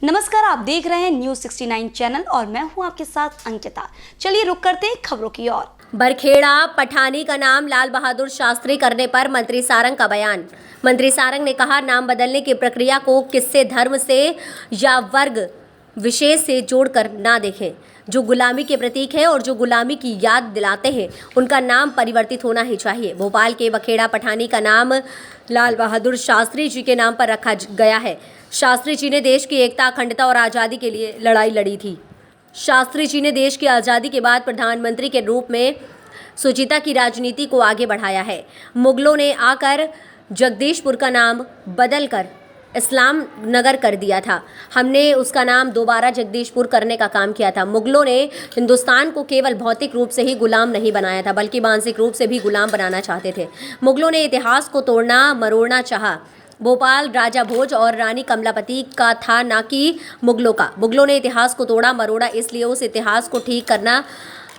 नमस्कार, आप देख रहे हैं न्यूज 69 चैनल और मैं हूं आपके साथ अंकिता। चलिए रुक करते हैं खबरों की ओर। बरखेड़ा पठानी का नाम लाल बहादुर शास्त्री करने पर मंत्री सारंग का बयान। मंत्री सारंग ने कहा, नाम बदलने की प्रक्रिया को किससे धर्म से या वर्ग विशेष से जोड़कर ना देखें। जो गुलामी के प्रतीक है और जो गुलामी की याद दिलाते हैं, उनका नाम परिवर्तित होना ही चाहिए। भोपाल के बखेड़ा पठानी का नाम लाल बहादुर शास्त्री जी के नाम पर रखा गया है। शास्त्री जी ने देश की एकता, अखंडता और आज़ादी के लिए लड़ाई लड़ी थी। शास्त्री जी ने देश की आज़ादी के बाद प्रधानमंत्री के रूप में सुचिता की राजनीति को आगे बढ़ाया है। मुगलों ने आकर जगदीशपुर का नाम बदलकर इस्लाम नगर कर दिया था। हमने उसका नाम दोबारा जगदीशपुर करने का काम किया था। मुगलों ने हिंदुस्तान को केवल भौतिक रूप से ही गुलाम नहीं बनाया था, बल्कि मानसिक रूप से भी गुलाम बनाना चाहते थे। मुगलों ने इतिहास को तोड़ना मरोड़ना चाहा। भोपाल राजा भोज और रानी कमलापति का था, ना कि मुगलों का। मुगलों ने इतिहास को तोड़ा मरोड़ा, इसलिए उस इतिहास को ठीक करना,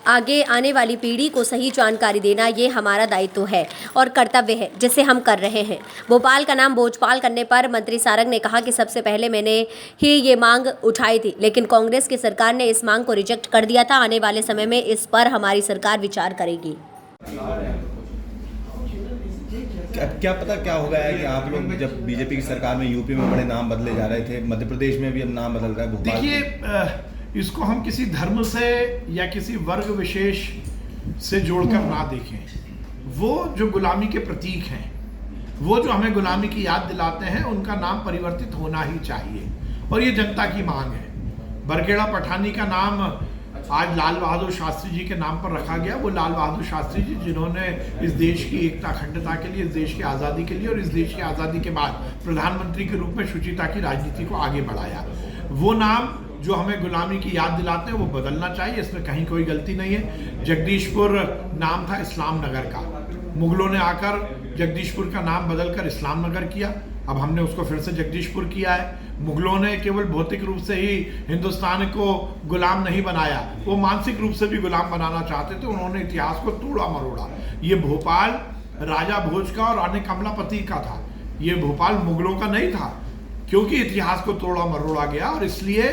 आगे आने वाली पीढ़ी को सही जानकारी देना, ये हमारा दायित्व है और कर्तव्य है, जिसे हम कर रहे हैं। भोपाल का नाम भोजपाल करने पर मंत्री सारंग ने कहा कि सबसे पहले मैंने ही ये मांग उठाई थी, लेकिन कांग्रेस की सरकार ने इस मांग को रिजेक्ट कर दिया था। आने वाले समय में इस पर हमारी सरकार विचार करेगी। क्या पता क्या होगा है कि आप लोग जब बीजेपी की सरकार में यूपी में बड़े नाम बदले जा रहे थे, मध्य प्रदेश में भी अब नाम बदल रहा है। देखिए, इसको हम किसी धर्म से या किसी वर्ग विशेष से जोड़कर ना देखें। वो जो गुलामी के प्रतीक हैं, वो जो हमें गुलामी की याद दिलाते हैं, उनका नाम परिवर्तित होना ही चाहिए और ये जनता की मांग है। बरखेड़ा पठानी का नाम आज लाल बहादुर शास्त्री जी के नाम पर रखा गया। वो लाल बहादुर शास्त्री जी जिन्होंने इस देश की एकता, अखंडता के लिए, इस देश की आज़ादी के लिए और इस देश की आज़ादी के बाद प्रधानमंत्री के रूप में सुचिता की राजनीति को आगे बढ़ाया। वो नाम जो हमें गुलामी की याद दिलाते हैं, वो बदलना चाहिए, इसमें कहीं कोई गलती नहीं है। जगदीशपुर नाम था इस्लाम नगर का। मुगलों ने आकर जगदीशपुर का नाम बदलकर इस्लाम नगर किया। अब हमने उसको फिर से जगदीशपुर किया है। मुगलों ने केवल भौतिक रूप से ही हिंदुस्तान को गुलाम नहीं बनाया, वो मानसिक रूप से भी गुलाम बनाना चाहते थे। उन्होंने इतिहास को तोड़ा मरोड़ा। ये भोपाल राजा भोज का और रानी कमलापति का था। ये भोपाल मुगलों का नहीं था, क्योंकि इतिहास को तोड़ा मरोड़ा गया और इसलिए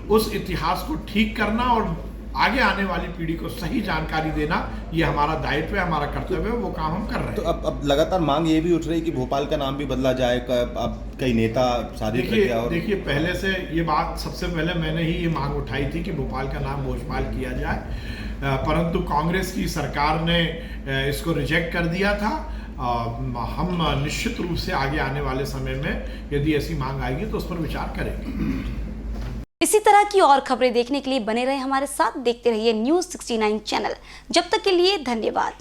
उस इतिहास को ठीक करना और आगे आने वाली पीढ़ी को सही जानकारी देना, ये हमारा दायित्व है, हमारा कर्तव्य है। वो काम हम कर रहे हैं। तो अब लगातार मांग ये भी उठ रही है कि भोपाल का नाम भी बदला जाए। अब कई नेता शादी किया। और देखिए, पहले से ये बात, सबसे पहले मैंने ही ये मांग उठाई थी कि भोपाल का नाम भोजपाल किया जाए, परंतु कांग्रेस की सरकार ने इसको रिजेक्ट कर दिया था। हम निश्चित रूप से आगे आने वाले समय में यदि ऐसी मांग आएगी तो उस पर विचार करेंगे। इसी तरह की और खबरें देखने के लिए बने रहे हमारे साथ, देखते रहिए न्यूज 69 चैनल। जब तक के लिए धन्यवाद।